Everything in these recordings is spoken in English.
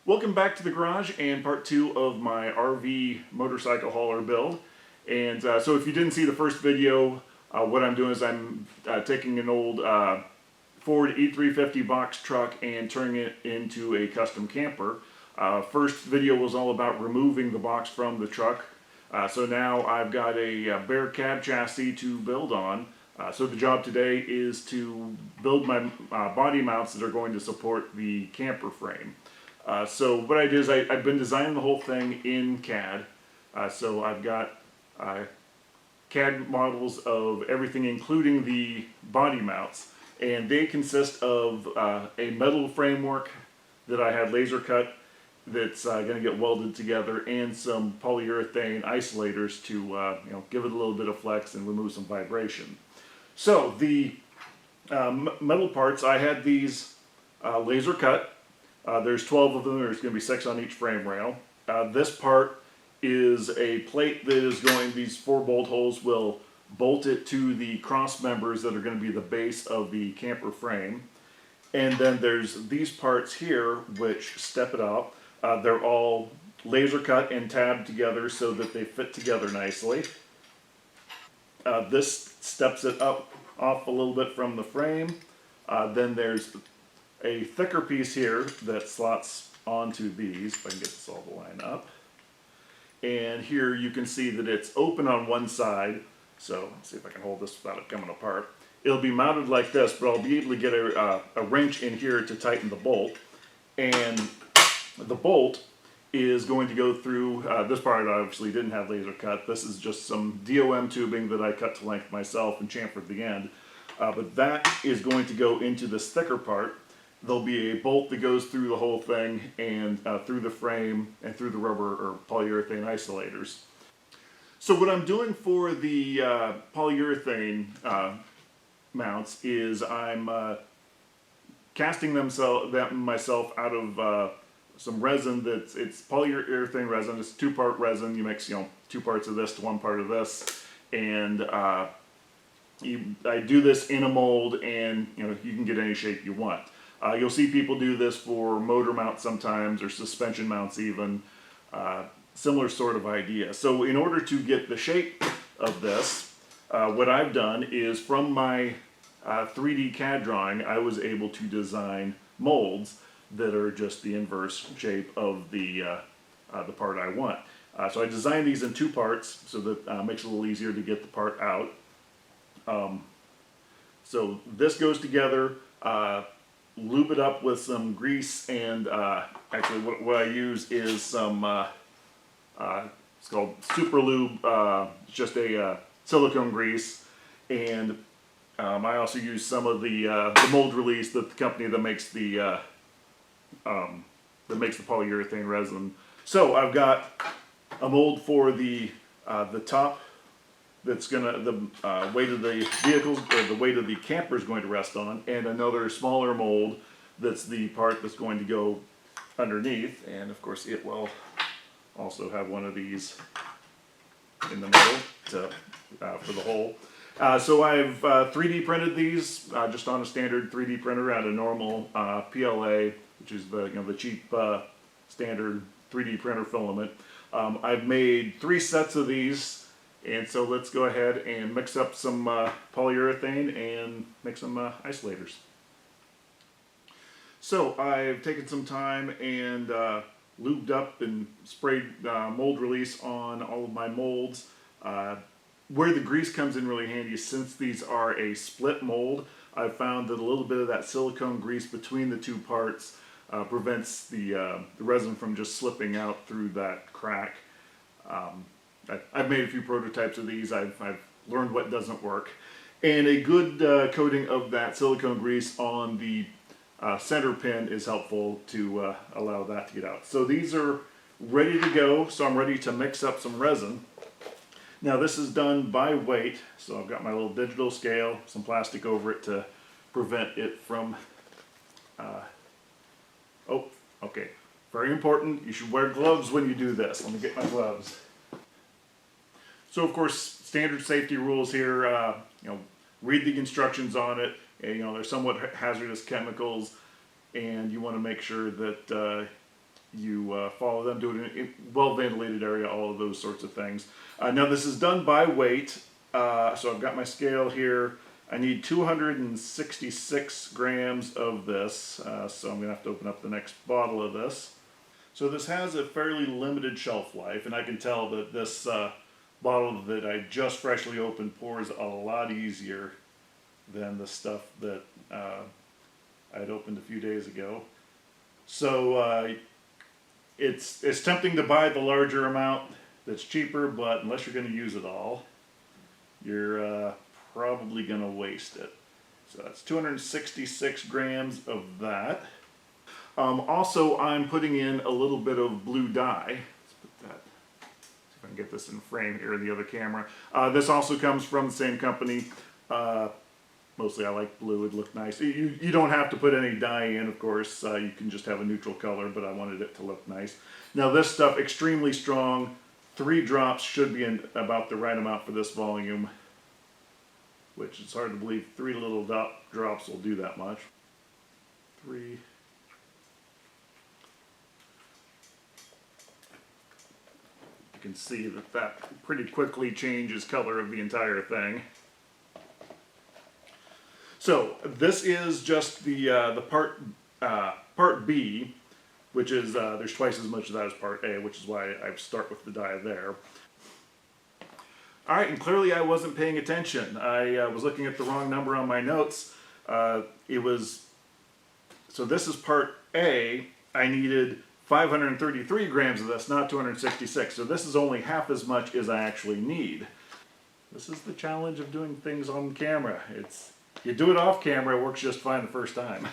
Welcome back to the garage and part 2 of my RV motorcycle hauler build. And so if you didn't see the first video, what I'm doing is I'm taking an old Ford E350 box truck and turning it into a custom camper. First video was all about removing the box from the truck. So now I've got a bare cab chassis to build on. So the job today is to build my body mounts that are going to support the camper frame. So what I did is I've been designing the whole thing in CAD. So I've got CAD models of everything including the body mounts. And they consist of a metal framework that I had laser cut that's going to get welded together, and some polyurethane isolators to give it a little bit of flex and remove some vibration. So the metal parts, I had these laser cut. There's 12 of them. There's going to be 6 on each frame rail. This part is a plate that is going, these 4 bolt holes will bolt it to the cross members that are going to be the base of the camper frame. And then there's these parts here which step it up. They're all laser cut and tabbed together so that they fit together nicely. This steps it up off a little bit from the frame. Then there's a thicker piece here that slots onto these, if I can get this all to line up. And here you can see that it's open on one side, so let's see if I can hold this without it coming apart. It'll be mounted like this, but I'll be able to get a wrench in here to tighten the bolt. And the bolt is going to go through, this part I obviously didn't have laser cut. This is just some DOM tubing that I cut to length myself and chamfered the end. But that is going to go into this thicker part. There'll be a bolt that goes through the whole thing and through the frame and through the rubber or polyurethane isolators. So what I'm doing for the polyurethane mounts is I'm casting myself out of some resin it's polyurethane resin. It's 2-part resin. You mix 2 parts of this to 1 part of this, and I do this in a mold, and you can get any shape you want. You'll see people do this for motor mounts sometimes, or suspension mounts even. Similar sort of idea. So in order to get the shape of this, what I've done is from my 3D CAD drawing, I was able to design molds that are just the inverse shape of the part I want. So I designed these in 2 parts so that it makes it a little easier to get the part out. So this goes together. Lube it up with some grease, and actually what I use is some, it's called Super Lube, it's just a silicone grease, and I also use some of the mold release that the company that makes the polyurethane resin. So I've got a mold for the top that's gonna, the weight of the vehicles, or the weight of the camper is going to rest on, and another smaller mold that's the part that's going to go underneath, and of course it will also have one of these in the middle for the hole. So I've 3D printed these just on a standard 3D printer at a normal PLA, which is the cheap standard 3D printer filament. I've made 3 sets of these. And so let's go ahead and mix up some polyurethane and make some isolators. So I've taken some time and lubed up and sprayed mold release on all of my molds. Where the grease comes in really handy is, since these are a split mold, I've found that a little bit of that silicone grease between the 2 parts prevents the resin from just slipping out through that crack. I've made a few prototypes of these. I've learned what doesn't work. And a good coating of that silicone grease on the center pin is helpful to allow that to get out. So these are ready to go, so I'm ready to mix up some resin. Now this is done by weight, so I've got my little digital scale, some plastic over it to prevent it from... oh, okay. Very important, you should wear gloves when you do this. Let me get my gloves. So of course, standard safety rules here, read the instructions on it. They're somewhat hazardous chemicals, and you want to make sure that you follow them, do it in a well-ventilated area, all of those sorts of things. Now this is done by weight, so I've got my scale here. I need 266 grams of this, so I'm going to have to open up the next bottle of this. So this has a fairly limited shelf life, and I can tell that this bottle that I just freshly opened pours a lot easier than the stuff that I'd opened a few days ago. So it's tempting to buy the larger amount that's cheaper, but unless you're going to use it all, you're probably going to waste it. So that's 266 grams of that. Also, I'm putting in a little bit of blue dye. Let's put that, see if I can get this in frame here in the other camera. This also comes from the same company. Mostly I like blue, it'd look nice. You don't have to put any dye in, of course. You can just have a neutral color, but I wanted it to look nice. Now this stuff, extremely strong. 3 drops should be in about the right amount for this volume, which is hard to believe 3 little drops will do that much. 3. You can see that that pretty quickly changes color of the entire thing. So this is just the part B, which is there's twice as much of that as part A, which is why I start with the dye there. All right, and clearly I wasn't paying attention. I was looking at the wrong number on my notes. So this is part A. I needed 533 grams of this, not 266. So this is only half as much as I actually need. This is the challenge of doing things on camera. You do it off camera, it works just fine the first time.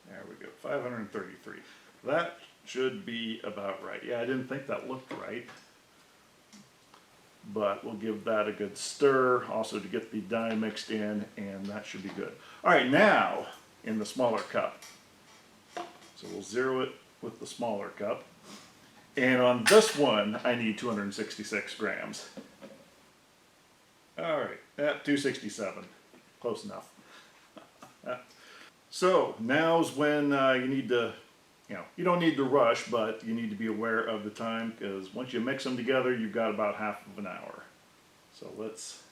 There we go, 533. That should be about right. Yeah, I didn't think that looked right. But we'll give that a good stir, also to get the dye mixed in, and that should be good. All right, now in the smaller cup. So we'll zero it with the smaller cup. And on this one, I need 266 grams. All right, at 267, close enough. So now's when you need to, you don't need to rush, but you need to be aware of the time, because once you mix them together, you've got about half of an hour. So let's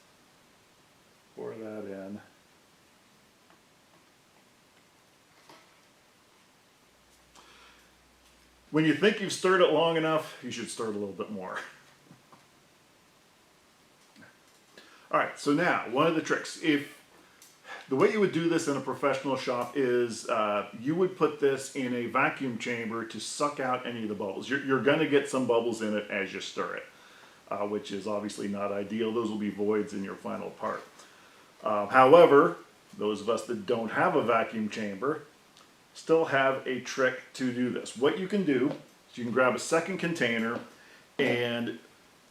pour that in. When you think you've stirred it long enough, you should stir it a little bit more. All right, so now, one of the tricks, the way you would do this in a professional shop is you would put this in a vacuum chamber to suck out any of the bubbles. You're going to get some bubbles in it as you stir it, which is obviously not ideal. Those will be voids in your final part. However, those of us that don't have a vacuum chamber still have a trick to do this. What you can do is you can grab a second container, and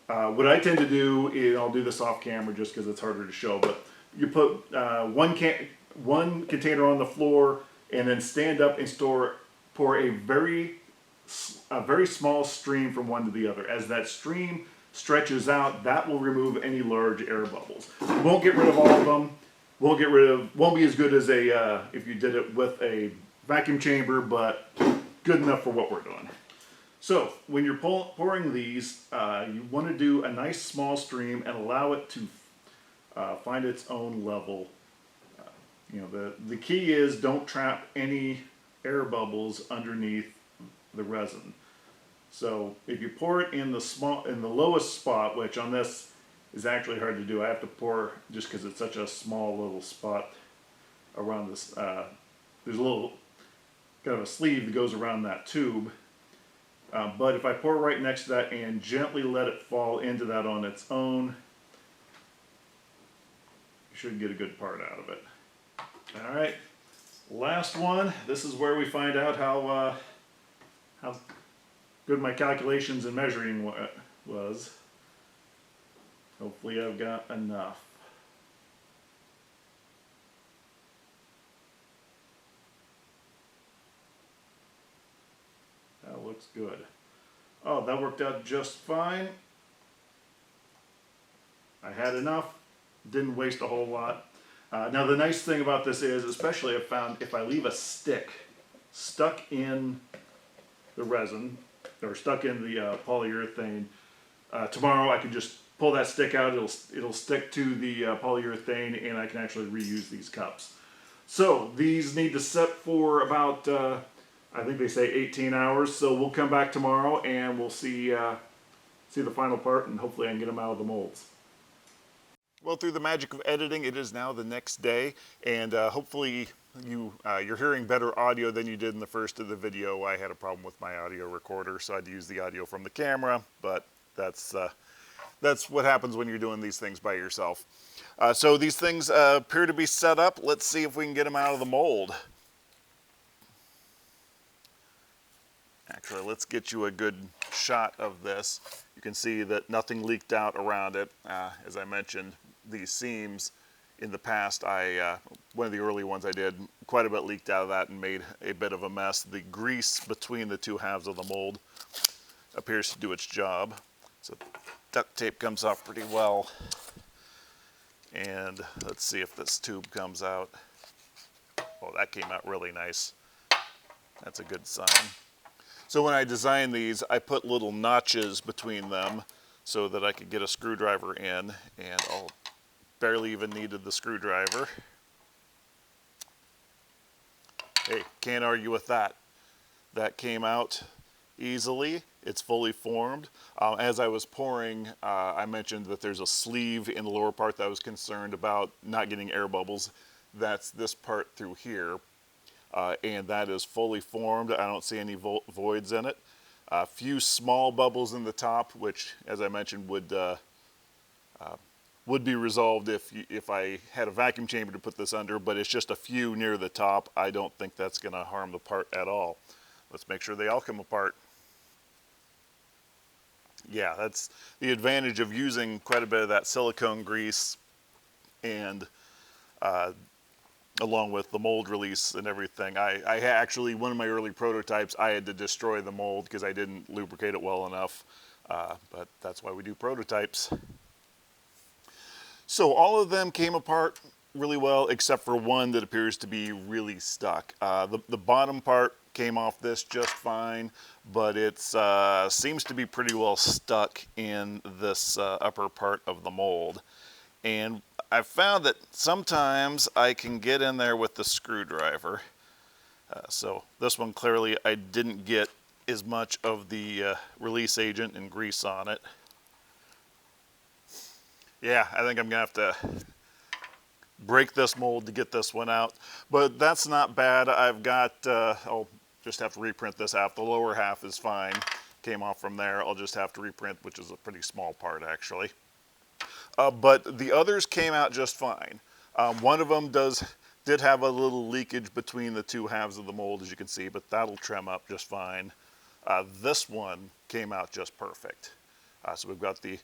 what I tend to do is, I'll do this off camera just because it's harder to show, but you put one container on the floor and then stand up and pour a very small stream from one to the other. As that stream stretches out, that will remove any large air bubbles. Won't get rid of all of them. Won't be as good as if you did it with a vacuum chamber, but good enough for what we're doing. So when you're pouring these, you want to do a nice small stream and allow it to find its own level. The key is don't trap any air bubbles underneath the resin. So if you pour it in the lowest spot, which on this is actually hard to do, I have to pour just because it's such a small little spot around this. There's a little kind of a sleeve that goes around that tube. But if I pour right next to that and gently let it fall into that on its own, you should get a good part out of it. All right, last one. This is where we find out how good my calculations and measuring was. Hopefully I've got enough. That looks good. Oh, that worked out just fine. I had enough, didn't waste a whole lot. Now the nice thing about this is, especially I've found if I leave a stick stuck in the resin or stuck in the polyurethane, tomorrow I can just pull that stick out, it'll stick to the polyurethane, and I can actually reuse these cups. So these need to set for about, I think they say 18 hours, so we'll come back tomorrow and we'll see the final part, and hopefully I can get them out of the molds. Well, through the magic of editing, it is now the next day, and hopefully you're hearing better audio than you did in the first of the video. I had a problem with my audio recorder, so I had to use the audio from the camera, but that's what happens when you're doing these things by yourself. So these things appear to be set up. Let's see if we can get them out of the mold. Actually, let's get you a good shot of this. You can see that nothing leaked out around it. As I mentioned, these seams in the past, one of the early ones I did, quite a bit leaked out of that and made a bit of a mess. The grease between the two halves of the mold appears to do its job. So duct tape comes off pretty well. And let's see if this tube comes out. Oh, that came out really nice. That's a good sign. So when I designed these, I put little notches between them so that I could get a screwdriver in, and I barely even needed the screwdriver. Hey, can't argue with that. That came out easily. It's fully formed. As I was pouring, I mentioned that there's a sleeve in the lower part that I was concerned about not getting air bubbles. That's this part through here. And that is fully formed. I don't see any voids in it. A few small bubbles in the top, which, as I mentioned, would be resolved if I had a vacuum chamber to put this under, but it's just a few near the top. I don't think that's going to harm the part at all. Let's make sure they all come apart. Yeah, that's the advantage of using quite a bit of that silicone grease, and along with the mold release and everything. I actually, one of my early prototypes, I had to destroy the mold because I didn't lubricate it well enough, but that's why we do prototypes. So all of them came apart really well, except for one that appears to be really stuck. The bottom part came off this just fine, but it seems to be pretty well stuck in this upper part of the mold. And I've found that sometimes I can get in there with the screwdriver. So this one, clearly I didn't get as much of the release agent and grease on it. Yeah, I think I'm gonna have to break this mold to get this one out, but that's not bad. I've got, I'll just have to reprint this half. The lower half is fine, came off from there. I'll just have to reprint, which is a pretty small part actually. But the others came out just fine. One of them did have a little leakage between the two halves of the mold, as you can see, but that'll trim up just fine. This one came out just perfect. So we've got the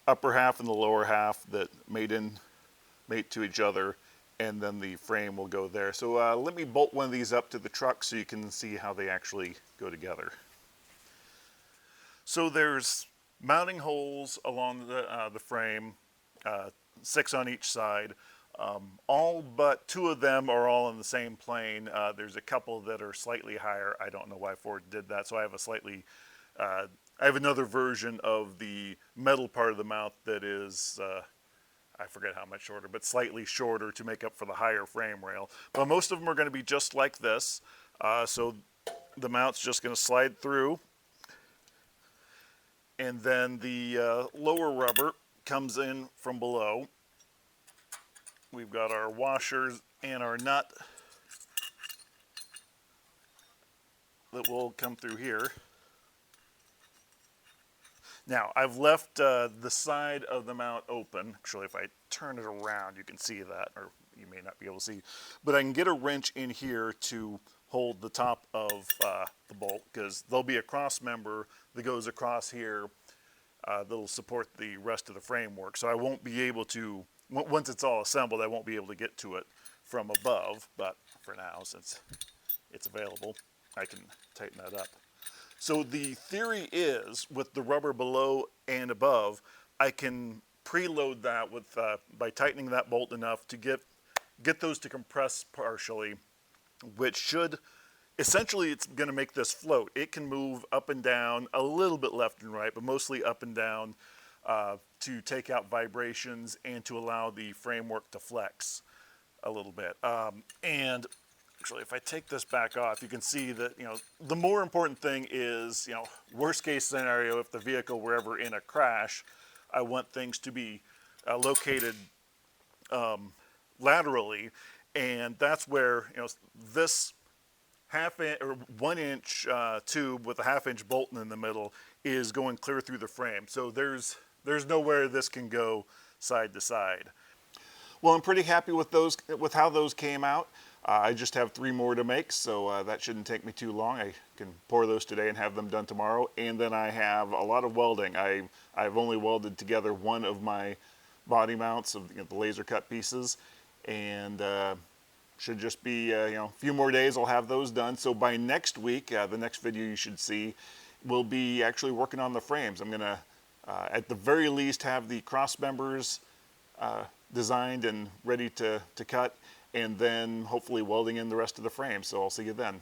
upper half and the lower half that mate to each other, and then the frame will go there. So let me bolt one of these up to the truck so you can see how they actually go together. So there's mounting holes along the frame, 6 on each side. All but 2 of them are all in the same plane. There's a couple that are slightly higher. I don't know why Ford did that, so I have a slightly I have another version of the metal part of the mount that is, I forget how much shorter, but slightly shorter to make up for the higher frame rail. But most of them are going to be just like this. So the mount's just going to slide through. And then the lower rubber comes in from below. We've got our washers and our nut that will come through here. Now, I've left the side of the mount open. Actually, if I turn it around, you can see that, or you may not be able to see. But I can get a wrench in here to hold the top of the bolt, because there'll be a cross member that goes across here that'll support the rest of the framework. So I won't be able to, once it's all assembled, I won't be able to get to it from above. But for now, since it's available, I can tighten that up. So the theory is, with the rubber below and above, I can preload that with by tightening that bolt enough to get get those to compress partially, which should, essentially it's going to make this float. It can move up and down, a little bit left and right, but mostly up and down to take out vibrations and to allow the framework to flex a little bit. And actually, if I take this back off, you can see that, the more important thing is, worst case scenario, if the vehicle were ever in a crash, I want things to be located laterally, and that's where, this half inch or 1 inch tube with a half-inch bolt in the middle is going clear through the frame. So there's nowhere this can go side to side. Well, I'm pretty happy with how those came out. I just have 3 more to make, so that shouldn't take me too long. I can pour those today and have them done tomorrow. And then I have a lot of welding. I've only welded together one of my body mounts of the laser cut pieces, and should just be a few more days I'll have those done. So by next week, the next video you should see, we'll be actually working on the frames. I'm gonna at the very least have the cross members designed and ready to cut, and then hopefully welding in the rest of the frame. So I'll see you then.